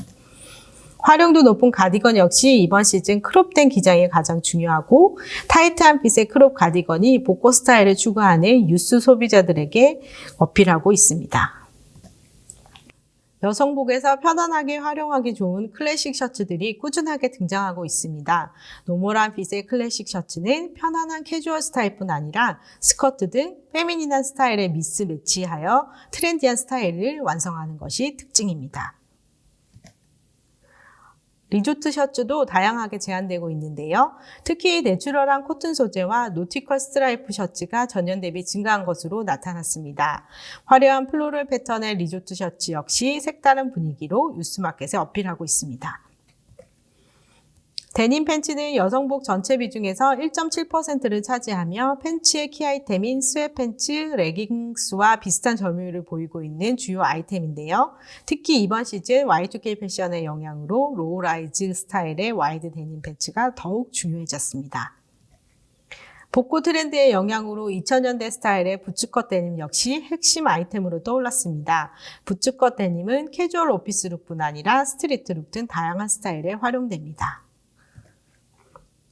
S1: 활용도 높은 가디건 역시 이번 시즌 크롭된 기장이 가장 중요하고 타이트한 핏의 크롭 가디건이 복고 스타일을 추구하는 유스 소비자들에게 어필하고 있습니다. 여성복에서 편안하게 활용하기 좋은 클래식 셔츠들이 꾸준하게 등장하고 있습니다. 노멀한 핏의 클래식 셔츠는 편안한 캐주얼 스타일뿐 아니라 스커트 등 페미닌한 스타일에 미스 매치하여 트렌디한 스타일을 완성하는 것이 특징입니다. 리조트 셔츠도 다양하게 제한되고 있는데요. 특히 내추럴한 코튼 소재와 노티컬 스트라이프 셔츠가 전년 대비 증가한 것으로 나타났습니다. 화려한 플로럴 패턴의 리조트 셔츠 역시 색다른 분위기로 유스마켓에 어필하고 있습니다. 데님 팬츠는 여성복 전체 비중에서 1.7%를 차지하며 팬츠의 키 아이템인 스웨트 팬츠, 레깅스와 비슷한 점유율을 보이고 있는 주요 아이템인데요. 특히 이번 시즌 Y2K 패션의 영향으로 로우라이즈 스타일의 와이드 데님 팬츠가 더욱 중요해졌습니다. 복고 트렌드의 영향으로 2000년대 스타일의 부츠컷 데님 역시 핵심 아이템으로 떠올랐습니다. 부츠컷 데님은 캐주얼 오피스 룩뿐 아니라 스트리트 룩 등 다양한 스타일에 활용됩니다.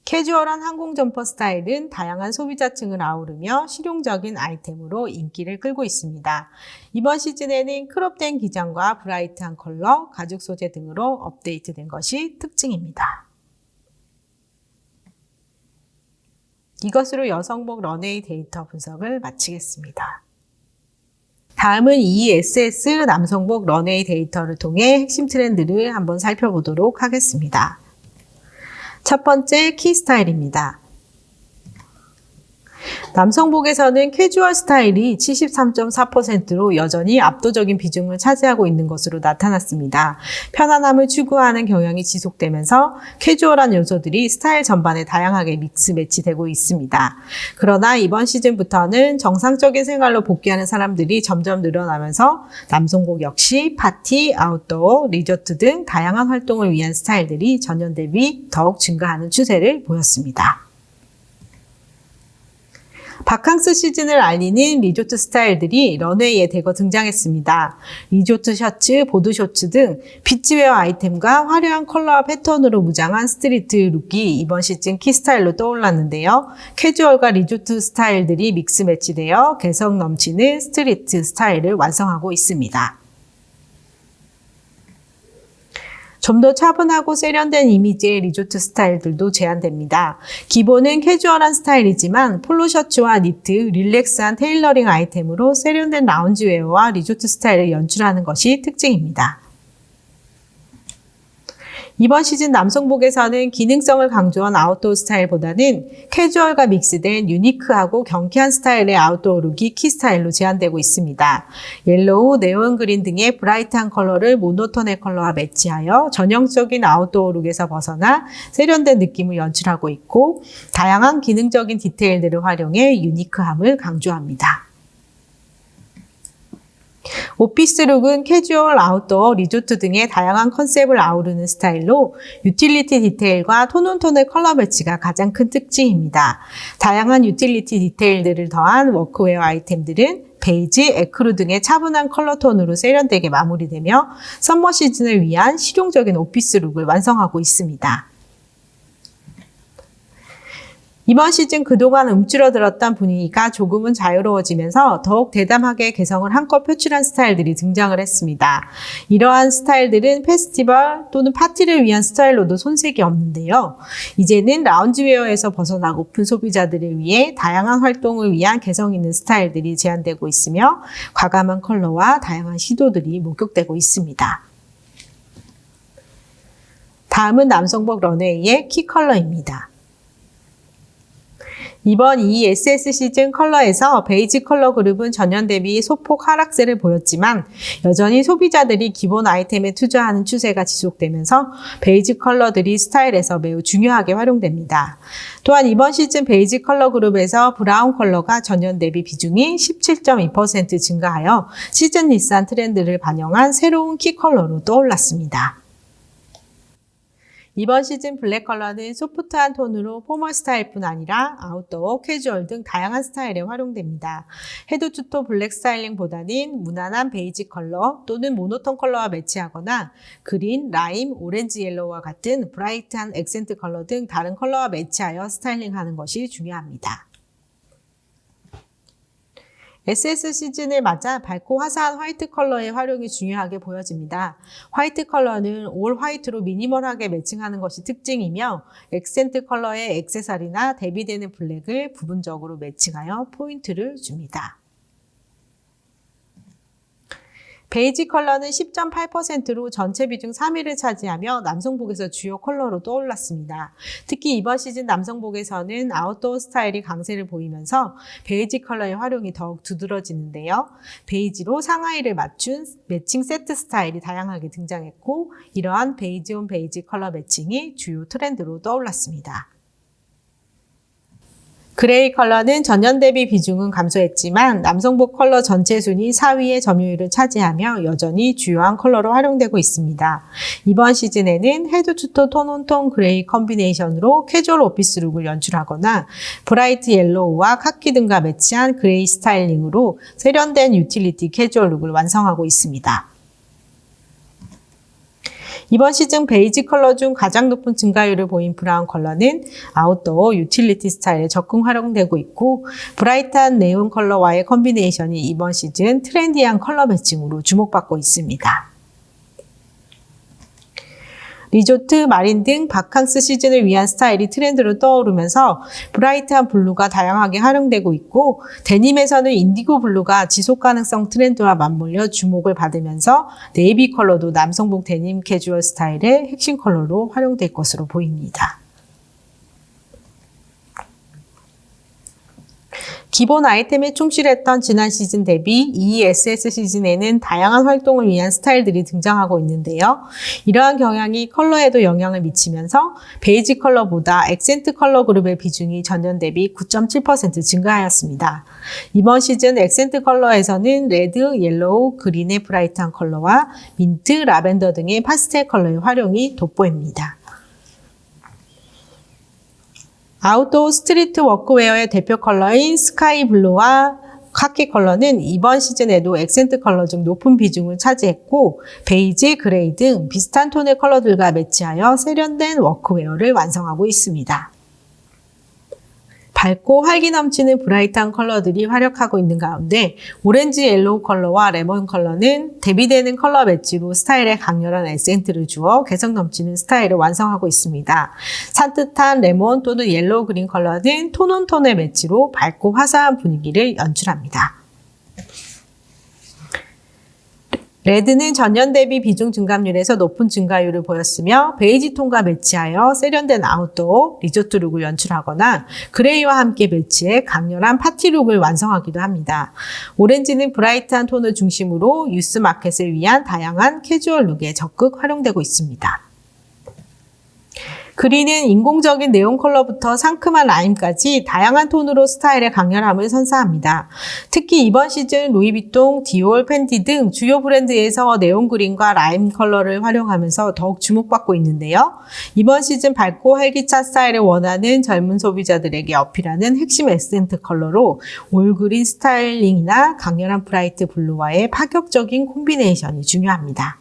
S1: 캐주얼한 항공 점퍼 스타일은 다양한 소비자층을 아우르며 실용적인 아이템으로 인기를 끌고 있습니다. 이번 시즌에는 크롭된 기장과 브라이트한 컬러, 가죽 소재 등으로 업데이트된 것이 특징입니다. 이것으로 여성복 런웨이 데이터 분석을 마치겠습니다. 다음은 ESS 남성복 런웨이 데이터를 통해 핵심 트렌드를 한번 살펴보도록 하겠습니다. 첫 번째, 키 스타일입니다. 남성복에서는 캐주얼 스타일이 73.4%로 여전히 압도적인 비중을 차지하고 있는 것으로 나타났습니다. 편안함을 추구하는 경향이 지속되면서 캐주얼한 요소들이 스타일 전반에 다양하게 믹스 매치되고 있습니다. 그러나 이번 시즌부터는 정상적인 생활로 복귀하는 사람들이 점점 늘어나면서 남성복 역시 파티, 아웃도어, 리조트 등 다양한 활동을 위한 스타일들이 전년 대비 더욱 증가하는 추세를 보였습니다. 바캉스 시즌을 알리는 리조트 스타일들이 런웨이에 대거 등장했습니다. 리조트 셔츠, 보드 쇼츠 등 비치웨어 아이템과 화려한 컬러와 패턴으로 무장한 스트리트 룩이 이번 시즌 키 스타일로 떠올랐는데요. 캐주얼과 리조트 스타일들이 믹스 매치되어 개성 넘치는 스트리트 스타일을 완성하고 있습니다. 좀 더 차분하고 세련된 이미지의 리조트 스타일들도 제한됩니다. 기본은 캐주얼한 스타일이지만 폴로 셔츠와 니트, 릴렉스한 테일러링 아이템으로 세련된 라운지웨어와 리조트 스타일을 연출하는 것이 특징입니다. 이번 시즌 남성복에서는 기능성을 강조한 아웃도어 스타일보다는 캐주얼과 믹스된 유니크하고 경쾌한 스타일의 아웃도어 룩이 키 스타일로 제한되고 있습니다. 옐로우, 네온 그린 등의 브라이트한 컬러를 모노톤의 컬러와 매치하여 전형적인 아웃도어 룩에서 벗어나 세련된 느낌을 연출하고 있고 다양한 기능적인 디테일들을 활용해 유니크함을 강조합니다. 오피스룩은 캐주얼, 아웃도어, 리조트 등의 다양한 컨셉을 아우르는 스타일로 유틸리티 디테일과 톤온톤의 컬러 매치가 가장 큰 특징입니다. 다양한 유틸리티 디테일들을 더한 워크웨어 아이템들은 베이지, 에크루 등의 차분한 컬러톤으로 세련되게 마무리되며 썸머 시즌을 위한 실용적인 오피스룩을 완성하고 있습니다. 이번 시즌 그동안 움츠러들었던 분위기가 조금은 자유로워지면서 더욱 대담하게 개성을 한껏 표출한 스타일들이 등장을 했습니다. 이러한 스타일들은 페스티벌 또는 파티를 위한 스타일로도 손색이 없는데요. 이제는 라운지웨어에서 벗어나고픈 소비자들을 위해 다양한 활동을 위한 개성 있는 스타일들이 제한되고 있으며 과감한 컬러와 다양한 시도들이 목격되고 있습니다. 다음은 남성복 런웨이의 키 컬러입니다. 이번 SS 시즌 컬러에서 베이지 컬러 그룹은 전년 대비 소폭 하락세를 보였지만 여전히 소비자들이 기본 아이템에 투자하는 추세가 지속되면서 베이지 컬러들이 스타일에서 매우 중요하게 활용됩니다. 또한 이번 시즌 베이지 컬러 그룹에서 브라운 컬러가 전년 대비 비중이 17.2% 증가하여 시즌 리스한 트렌드를 반영한 새로운 키 컬러로 떠올랐습니다. 이번 시즌 블랙 컬러는 소프트한 톤으로 포멀 스타일뿐 아니라 아웃도어, 캐주얼 등 다양한 스타일에 활용됩니다. 헤드 투톤 블랙 스타일링보다는 무난한 베이지 컬러 또는 모노톤 컬러와 매치하거나 그린, 라임, 오렌지 옐로우와 같은 브라이트한 액센트 컬러 등 다른 컬러와 매치하여 스타일링하는 것이 중요합니다. SS 시즌을 맞아 밝고 화사한 화이트 컬러의 활용이 중요하게 보여집니다. 화이트 컬러는 올 화이트로 미니멀하게 매칭하는 것이 특징이며 액센트 컬러의 액세서리나 대비되는 블랙을 부분적으로 매칭하여 포인트를 줍니다. 베이지 컬러는 10.8%로 전체 비중 3위를 차지하며 남성복에서 주요 컬러로 떠올랐습니다. 특히 이번 시즌 남성복에서는 아웃도어 스타일이 강세를 보이면서 베이지 컬러의 활용이 더욱 두드러지는데요. 베이지로 상하이를 맞춘 매칭 세트 스타일이 다양하게 등장했고 이러한 베이지 온 베이지 컬러 매칭이 주요 트렌드로 떠올랐습니다. 그레이 컬러는 전년 대비 비중은 감소했지만 남성복 컬러 전체 순위 4위의 점유율을 차지하며 여전히 주요한 컬러로 활용되고 있습니다. 이번 시즌에는 헤드 투톤 톤온톤 그레이 컨비네이션으로 캐주얼 오피스 룩을 연출하거나 브라이트 옐로우와 카키 등과 매치한 그레이 스타일링으로 세련된 유틸리티 캐주얼 룩을 완성하고 있습니다. 이번 시즌 베이지 컬러 중 가장 높은 증가율을 보인 브라운 컬러는 아웃도어 유틸리티 스타일에 적극 활용되고 있고 브라이트한 네온 컬러와의 컨비네이션이 이번 시즌 트렌디한 컬러 매칭으로 주목받고 있습니다. 리조트, 마린 등 바캉스 시즌을 위한 스타일이 트렌드로 떠오르면서 브라이트한 블루가 다양하게 활용되고 있고 데님에서는 인디고 블루가 지속가능성 트렌드와 맞물려 주목을 받으면서 네이비 컬러도 남성복 데님 캐주얼 스타일의 핵심 컬러로 활용될 것으로 보입니다. 기본 아이템에 충실했던 지난 시즌 대비 이 SS 시즌에는 다양한 활동을 위한 스타일들이 등장하고 있는데요. 이러한 경향이 컬러에도 영향을 미치면서 베이지 컬러보다 액센트 컬러 그룹의 비중이 전년 대비 9.7% 증가하였습니다. 이번 시즌 액센트 컬러에서는 레드, 옐로우, 그린의 브라이트한 컬러와 민트, 라벤더 등의 파스텔 컬러의 활용이 돋보입니다. 아웃도어 스트리트 워크웨어의 대표 컬러인 스카이 블루와 카키 컬러는 이번 시즌에도 액센트 컬러 중 높은 비중을 차지했고 베이지, 그레이 등 비슷한 톤의 컬러들과 매치하여 세련된 워크웨어를 완성하고 있습니다. 밝고 활기 넘치는 브라이트한 컬러들이 활약하고 있는 가운데 오렌지 옐로우 컬러와 레몬 컬러는 대비되는 컬러 매치로 스타일에 강렬한 액센트를 주어 개성 넘치는 스타일을 완성하고 있습니다. 산뜻한 레몬 또는 옐로우 그린 컬러는 톤온톤의 매치로 밝고 화사한 분위기를 연출합니다. 레드는 전년 대비 비중 증감률에서 높은 증가율을 보였으며 베이지 톤과 매치하여 세련된 아웃도어, 리조트 룩을 연출하거나 그레이와 함께 매치해 강렬한 파티 룩을 완성하기도 합니다. 오렌지는 브라이트한 톤을 중심으로 유스 마켓을 위한 다양한 캐주얼 룩에 적극 활용되고 있습니다. 그린은 인공적인 네온 컬러부터 상큼한 라임까지 다양한 톤으로 스타일의 강렬함을 선사합니다. 특히 이번 시즌 루이비통, 디올, 팬디 등 주요 브랜드에서 네온 그린과 라임 컬러를 활용하면서 더욱 주목받고 있는데요. 이번 시즌 밝고 활기찬 스타일을 원하는 젊은 소비자들에게 어필하는 핵심 액센트 컬러로 올그린 스타일링이나 강렬한 브라이트 블루와의 파격적인 콤비네이션이 중요합니다.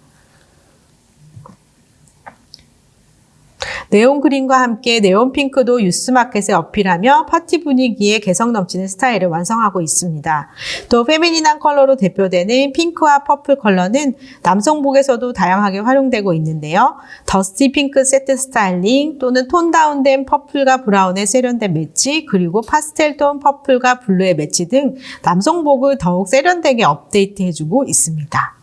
S1: 네온 그린과 함께 네온 핑크도 유스 마켓에 어필하며 파티 분위기에 개성 넘치는 스타일을 완성하고 있습니다. 또 페미닌한 컬러로 대표되는 핑크와 퍼플 컬러는 남성복에서도 다양하게 활용되고 있는데요. 더스티 핑크 세트 스타일링 또는 톤 다운된 퍼플과 브라운의 세련된 매치, 그리고 파스텔 톤 퍼플과 블루의 매치 등 남성복을 더욱 세련되게 업데이트해주고 있습니다.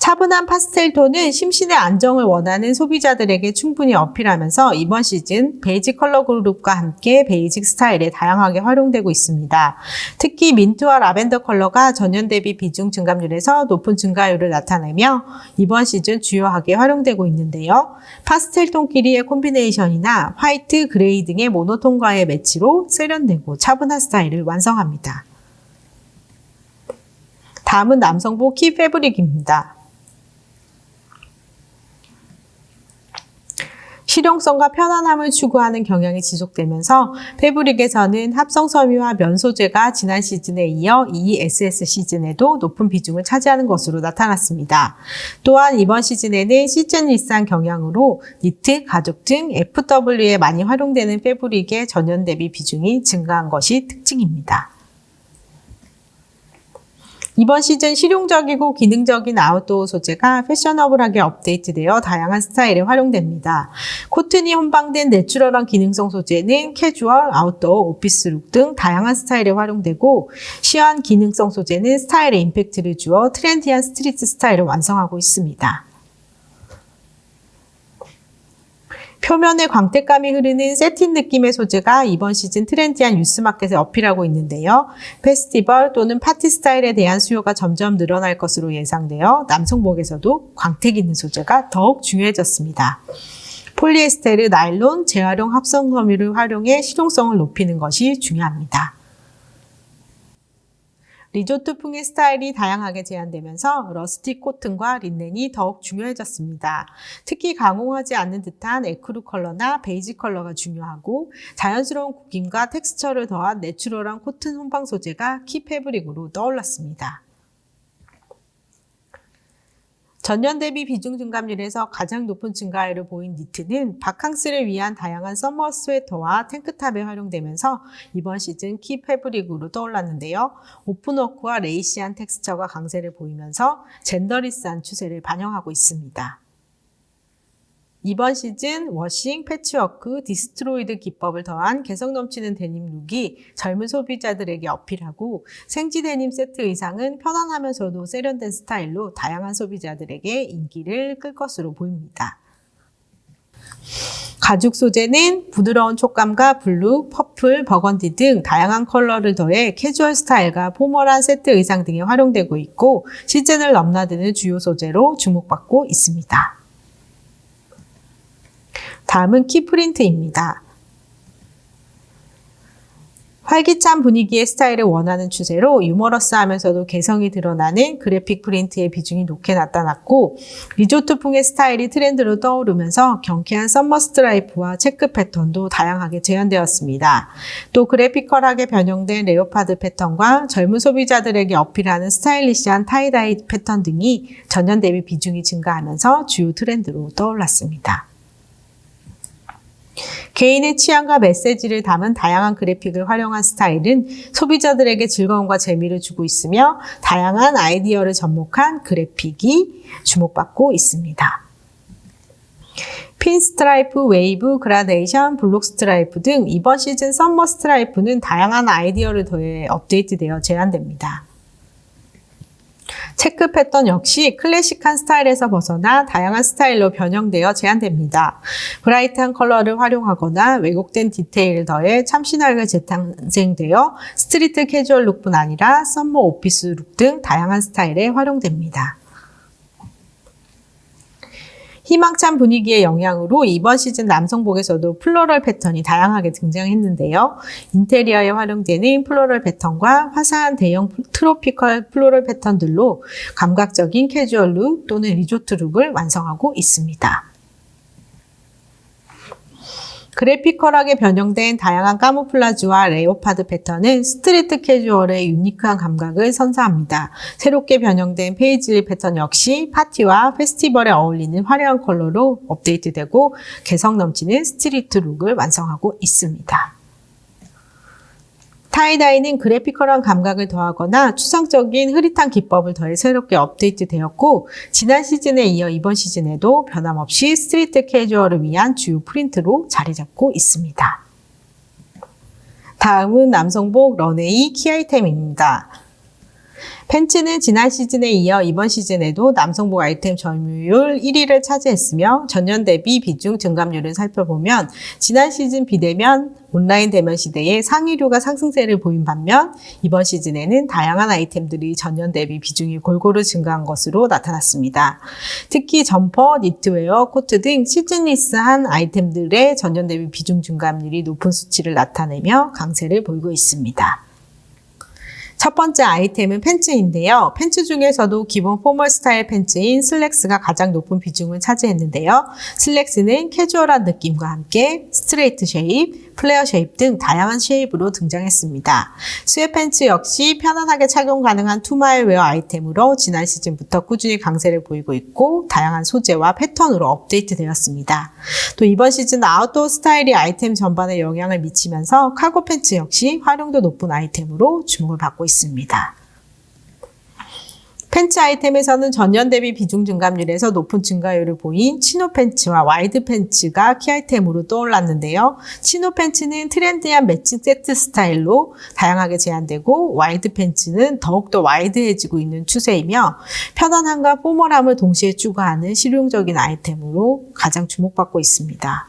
S1: 차분한 파스텔 톤은 심신의 안정을 원하는 소비자들에게 충분히 어필하면서 이번 시즌 베이지 컬러 그룹과 함께 베이직 스타일에 다양하게 활용되고 있습니다. 특히 민트와 라벤더 컬러가 전년 대비 비중 증감률에서 높은 증가율을 나타내며 이번 시즌 주요하게 활용되고 있는데요. 파스텔 톤끼리의 콤비네이션이나 화이트, 그레이 등의 모노톤과의 매치로 세련되고 차분한 스타일을 완성합니다. 다음은 남성복 키 패브릭입니다. 실용성과 편안함을 추구하는 경향이 지속되면서 패브릭에서는 합성 섬유와 면 소재가 지난 시즌에 이어 이 SS 시즌에도 높은 비중을 차지하는 것으로 나타났습니다. 또한 이번 시즌에는 시즌 일상 경향으로 니트, 가죽 등 FW에 많이 활용되는 패브릭의 전년 대비 비중이 증가한 것이 특징입니다. 이번 시즌 실용적이고 기능적인 아웃도어 소재가 패셔너블하게 업데이트되어 다양한 스타일에 활용됩니다. 코튼이 혼방된 내추럴한 기능성 소재는 캐주얼, 아웃도어, 오피스룩 등 다양한 스타일에 활용되고 시원 기능성 소재는 스타일에 임팩트를 주어 트렌디한 스트리트 스타일을 완성하고 있습니다. 표면에 광택감이 흐르는 세틴 느낌의 소재가 이번 시즌 트렌디한 유스마켓에 어필하고 있는데요. 페스티벌 또는 파티 스타일에 대한 수요가 점점 늘어날 것으로 예상되어 남성복에서도 광택 있는 소재가 더욱 중요해졌습니다. 폴리에스테르, 나일론, 재활용 합성 섬유를 활용해 실용성을 높이는 것이 중요합니다. 리조트풍의 스타일이 다양하게 제한되면서 러스틱 코튼과 린넨이 더욱 중요해졌습니다. 특히 가공하지 않는 듯한 에크루 컬러나 베이지 컬러가 중요하고 자연스러운 구김과 텍스처를 더한 내추럴한 코튼 혼방 소재가 키 패브릭으로 떠올랐습니다. 전년 대비 비중 증감률에서 가장 높은 증가율을 보인 니트는 바캉스를 위한 다양한 서머 스웨터와 탱크탑에 활용되면서 이번 시즌 키 패브릭으로 떠올랐는데요. 오픈워크와 레이시한 텍스처가 강세를 보이면서 젠더리스한 추세를 반영하고 있습니다. 이번 시즌 워싱, 패치워크, 디스트로이드 기법을 더한 개성 넘치는 데님 룩이 젊은 소비자들에게 어필하고 생지 데님 세트 의상은 편안하면서도 세련된 스타일로 다양한 소비자들에게 인기를 끌 것으로 보입니다. 가죽 소재는 부드러운 촉감과 블루, 퍼플, 버건디 등 다양한 컬러를 더해 캐주얼 스타일과 포멀한 세트 의상 등에 활용되고 있고 시즌을 넘나드는 주요 소재로 주목받고 있습니다. 다음은 키 프린트입니다. 활기찬 분위기의 스타일을 원하는 추세로 유머러스하면서도 개성이 드러나는 그래픽 프린트의 비중이 높게 나타났고 리조트풍의 스타일이 트렌드로 떠오르면서 경쾌한 썸머 스트라이프와 체크 패턴도 다양하게 재현되었습니다. 또 그래피컬하게 변형된 레오파드 패턴과 젊은 소비자들에게 어필하는 스타일리시한 타이다이 패턴 등이 전년 대비 비중이 증가하면서 주요 트렌드로 떠올랐습니다. 개인의 취향과 메시지를 담은 다양한 그래픽을 활용한 스타일은 소비자들에게 즐거움과 재미를 주고 있으며 다양한 아이디어를 접목한 그래픽이 주목받고 있습니다. 핀 스트라이프, 웨이브, 그라데이션, 블록 스트라이프 등 이번 시즌 썸머 스트라이프는 다양한 아이디어를 더해 업데이트되어 제안됩니다. 체크 패턴 역시 클래식한 스타일에서 벗어나 다양한 스타일로 변형되어 제한됩니다. 브라이트한 컬러를 활용하거나 왜곡된 디테일을 더해 참신하게 재탄생되어 스트리트 캐주얼 룩뿐 아니라 썸머 오피스 룩 등 다양한 스타일에 활용됩니다. 희망찬 분위기의 영향으로 이번 시즌 남성복에서도 플로럴 패턴이 다양하게 등장했는데요. 인테리어에 활용되는 플로럴 패턴과 화사한 대형 트로피컬 플로럴 패턴들로 감각적인 캐주얼 룩 또는 리조트 룩을 완성하고 있습니다. 그래피컬하게 변형된 다양한 카모플라주와 레오파드 패턴은 스트리트 캐주얼의 유니크한 감각을 선사합니다. 새롭게 변형된 페이즐리 패턴 역시 파티와 페스티벌에 어울리는 화려한 컬러로 업데이트되고 개성 넘치는 스트리트 룩을 완성하고 있습니다. 타이다이는 그래피컬한 감각을 더하거나 추상적인 흐릿한 기법을 더해 새롭게 업데이트되었고 지난 시즌에 이어 이번 시즌에도 변함없이 스트리트 캐주얼을 위한 주요 프린트로 자리 잡고 있습니다. 다음은 남성복 런웨이 키 아이템입니다. 팬츠는 지난 시즌에 이어 이번 시즌에도 남성복 아이템 점유율 1위를 차지했으며 전년 대비 비중 증감률을 살펴보면 지난 시즌 비대면 온라인 대면 시대에 상의류가 상승세를 보인 반면 이번 시즌에는 다양한 아이템들이 전년 대비 비중이 골고루 증가한 것으로 나타났습니다. 특히 점퍼, 니트웨어, 코트 등 시즌리스한 아이템들의 전년 대비 비중 증감률이 높은 수치를 나타내며 강세를 보이고 있습니다. 첫 번째 아이템은 팬츠인데요. 팬츠 중에서도 기본 포멀 스타일 팬츠인 슬랙스가 가장 높은 비중을 차지했는데요. 슬랙스는 캐주얼한 느낌과 함께 스트레이트 쉐입, 플레어 쉐입 등 다양한 쉐입으로 등장했습니다. 스웨팬츠 역시 편안하게 착용 가능한 투마일 웨어 아이템으로 지난 시즌부터 꾸준히 강세를 보이고 있고 다양한 소재와 패턴으로 업데이트되었습니다. 또 이번 시즌 아웃도어 스타일이 아이템 전반에 영향을 미치면서 카고 팬츠 역시 활용도 높은 아이템으로 주목을 받고 있습니다. 팬츠 아이템에서는 전년 대비 비중 증감률에서 높은 증가율을 보인 치노 팬츠와 와이드 팬츠가 키 아이템으로 떠올랐는데요. 치노 팬츠는 트렌디한 매칭 세트 스타일로 다양하게 제한되고 와이드 팬츠는 더욱더 와이드해지고 있는 추세이며 편안함과 포멀함을 동시에 추구하는 실용적인 아이템으로 가장 주목받고 있습니다.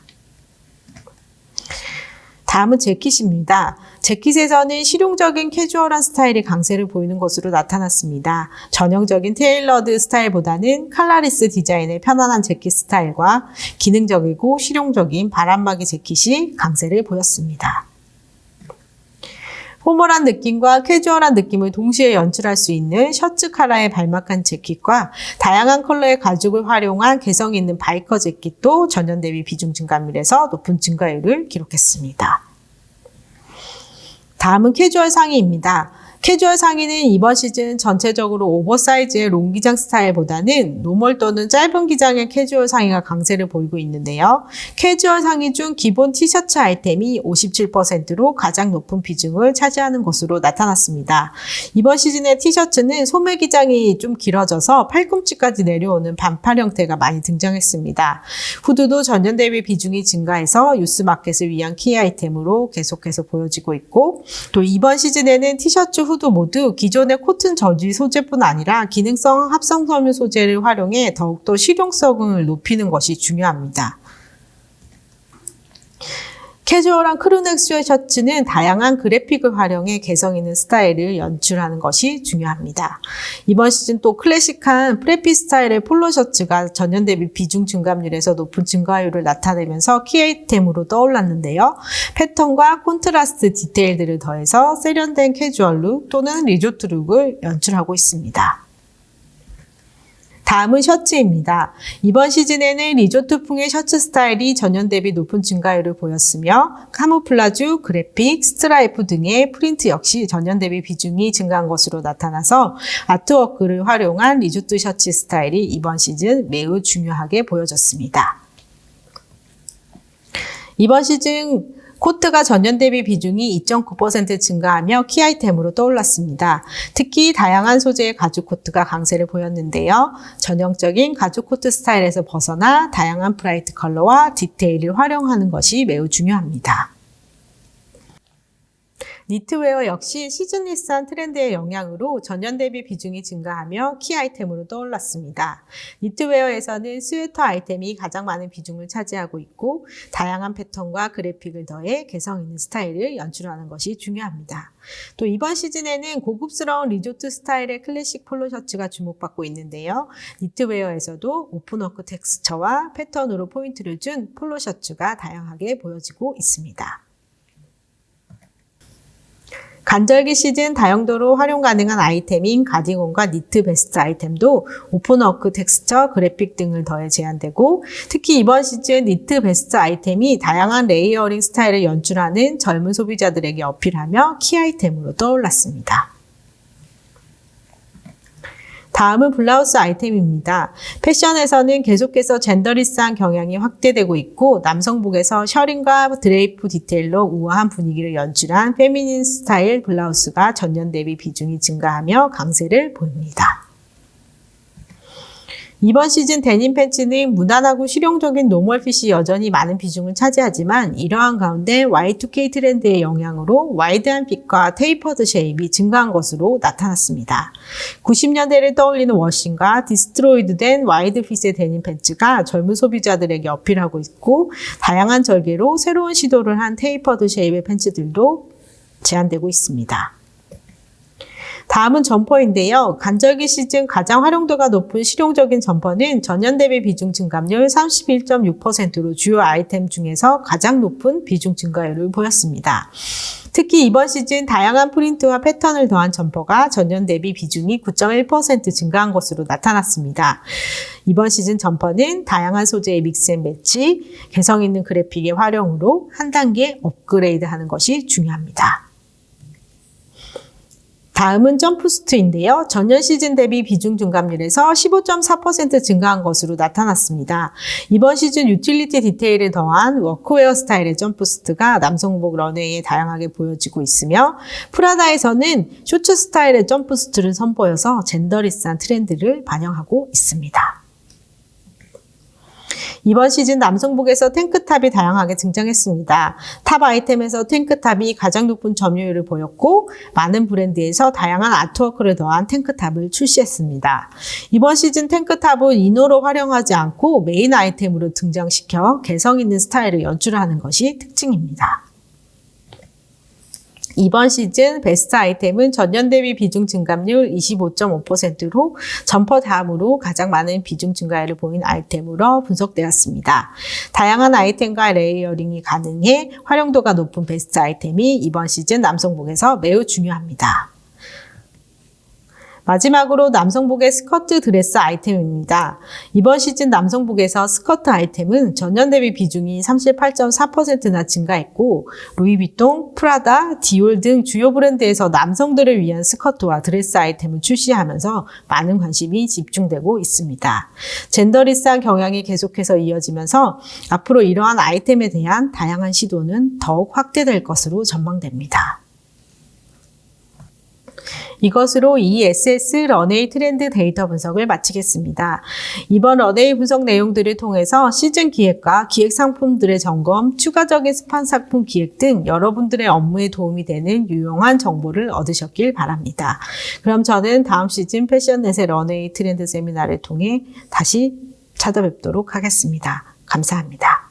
S1: 다음은 재킷입니다. 재킷에서는 실용적인 캐주얼한 스타일이 강세를 보이는 것으로 나타났습니다. 전형적인 테일러드 스타일보다는 칼라리스 디자인의 편안한 재킷 스타일과 기능적이고 실용적인 바람막이 재킷이 강세를 보였습니다. 포멀한 느낌과 캐주얼한 느낌을 동시에 연출할 수 있는 셔츠 카라의 발막한 재킷과 다양한 컬러의 가죽을 활용한 개성 있는 바이커 재킷도 전년 대비 비중 증감률에서 높은 증가율을 기록했습니다. 다음은 캐주얼 상의입니다. 캐주얼 상의는 이번 시즌 전체적으로 오버사이즈의 롱기장 스타일보다는 노멀 또는 짧은 기장의 캐주얼 상의가 강세를 보이고 있는데요. 캐주얼 상의 중 기본 티셔츠 아이템이 57%로 가장 높은 비중을 차지하는 것으로 나타났습니다. 이번 시즌의 티셔츠는 소매 기장이 좀 길어져서 팔꿈치까지 내려오는 반팔 형태가 많이 등장했습니다. 후드도 전년 대비 비중이 증가해서 유스마켓을 위한 키 아이템으로 계속해서 보여지고 있고 또 이번 시즌에는 티셔츠 후드 모두 기존의 코튼 저지 소재뿐 아니라 기능성 합성 섬유 소재를 활용해 더욱더 실용성을 높이는 것이 중요합니다. 캐주얼한 크루넥 스웨셔츠는 다양한 그래픽을 활용해 개성 있는 스타일을 연출하는 것이 중요합니다. 이번 시즌 또 클래식한 프레피 스타일의 폴로 셔츠가 전년 대비 비중 증감률에서 높은 증가율을 나타내면서 키 아이템으로 떠올랐는데요. 패턴과 콘트라스트 디테일들을 더해서 세련된 캐주얼 룩 또는 리조트 룩을 연출하고 있습니다. 다음은 셔츠입니다. 이번 시즌에는 리조트풍의 셔츠 스타일이 전년 대비 높은 증가율을 보였으며 카모플라주, 그래픽, 스트라이프 등의 프린트 역시 전년 대비 비중이 증가한 것으로 나타나서 아트워크를 활용한 리조트 셔츠 스타일이 이번 시즌 매우 중요하게 보여졌습니다. 이번 시즌 코트가 전년 대비 비중이 2.9% 증가하며 키 아이템으로 떠올랐습니다. 특히 다양한 소재의 가죽 코트가 강세를 보였는데요. 전형적인 가죽 코트 스타일에서 벗어나 다양한 브라이트 컬러와 디테일을 활용하는 것이 매우 중요합니다. 니트웨어 역시 시즌리스한 트렌드의 영향으로 전년 대비 비중이 증가하며 키 아이템으로 떠올랐습니다. 니트웨어에서는 스웨터 아이템이 가장 많은 비중을 차지하고 있고 다양한 패턴과 그래픽을 더해 개성 있는 스타일을 연출하는 것이 중요합니다. 또 이번 시즌에는 고급스러운 리조트 스타일의 클래식 폴로 셔츠가 주목받고 있는데요. 니트웨어에서도 오픈워크 텍스처와 패턴으로 포인트를 준 폴로 셔츠가 다양하게 보여지고 있습니다. 간절기 시즌 다용도로 활용 가능한 아이템인 가디건과 니트 베스트 아이템도 오픈워크 텍스처, 그래픽 등을 더해 제한되고 특히 이번 시즌 니트 베스트 아이템이 다양한 레이어링 스타일을 연출하는 젊은 소비자들에게 어필하며 키 아이템으로 떠올랐습니다. 다음은 블라우스 아이템입니다. 패션에서는 계속해서 젠더리스한 경향이 확대되고 있고 남성복에서 셔링과 드레이프 디테일로 우아한 분위기를 연출한 페미닌 스타일 블라우스가 전년 대비 비중이 증가하며 강세를 보입니다. 이번 시즌 데님 팬츠는 무난하고 실용적인 노멀핏이 여전히 많은 비중을 차지하지만 이러한 가운데 Y2K 트렌드의 영향으로 와이드한 핏과 테이퍼드 쉐입이 증가한 것으로 나타났습니다. 90년대를 떠올리는 워싱과 디스트로이드된 와이드 핏의 데님 팬츠가 젊은 소비자들에게 어필하고 있고 다양한 절개로 새로운 시도를 한 테이퍼드 쉐입의 팬츠들도 제한되고 있습니다. 다음은 점퍼인데요. 간절기 시즌 가장 활용도가 높은 실용적인 점퍼는 전년 대비 비중 증감률 31.6%로 주요 아이템 중에서 가장 높은 비중 증가율을 보였습니다. 특히 이번 시즌 다양한 프린트와 패턴을 더한 점퍼가 전년 대비 비중이 9.1% 증가한 것으로 나타났습니다. 이번 시즌 점퍼는 다양한 소재의 믹스앤매치, 개성 있는 그래픽의 활용으로 한 단계 업그레이드하는 것이 중요합니다. 다음은 점프수트인데요. 전년 시즌 대비 비중 증감률에서 15.4% 증가한 것으로 나타났습니다. 이번 시즌 유틸리티 디테일을 더한 워크웨어 스타일의 점프수트가 남성복 런웨이에 다양하게 보여지고 있으며 프라다에서는 쇼츠 스타일의 점프수트를 선보여서 젠더리스한 트렌드를 반영하고 있습니다. 이번 시즌 남성복에서 탱크탑이 다양하게 등장했습니다. 탑 아이템에서 탱크탑이 가장 높은 점유율을 보였고 많은 브랜드에서 다양한 아트워크를 더한 탱크탑을 출시했습니다. 이번 시즌 탱크탑은 이너로 활용하지 않고 메인 아이템으로 등장시켜 개성 있는 스타일을 연출하는 것이 특징입니다. 이번 시즌 베스트 아이템은 전년 대비 비중 증감률 25.5%로 점퍼 다음으로 가장 많은 비중 증가율을 보인 아이템으로 분석되었습니다. 다양한 아이템과 레이어링이 가능해 활용도가 높은 베스트 아이템이 이번 시즌 남성복에서 매우 중요합니다. 마지막으로 남성복의 스커트 드레스 아이템입니다. 이번 시즌 남성복에서 스커트 아이템은 전년 대비 비중이 38.4%나 증가했고 루이비통, 프라다, 디올 등 주요 브랜드에서 남성들을 위한 스커트와 드레스 아이템을 출시하면서 많은 관심이 집중되고 있습니다. 젠더리스한 경향이 계속해서 이어지면서 앞으로 이러한 아이템에 대한 다양한 시도는 더욱 확대될 것으로 전망됩니다. 이것으로 ESS 런웨이 트렌드 데이터 분석을 마치겠습니다. 이번 런웨이 분석 내용들을 통해서 시즌 기획과 기획 상품들의 점검, 추가적인 스판 상품 기획 등 여러분들의 업무에 도움이 되는 유용한 정보를 얻으셨길 바랍니다. 그럼 저는 다음 시즌 패션넷의 런웨이 트렌드 세미나를 통해 다시 찾아뵙도록 하겠습니다. 감사합니다.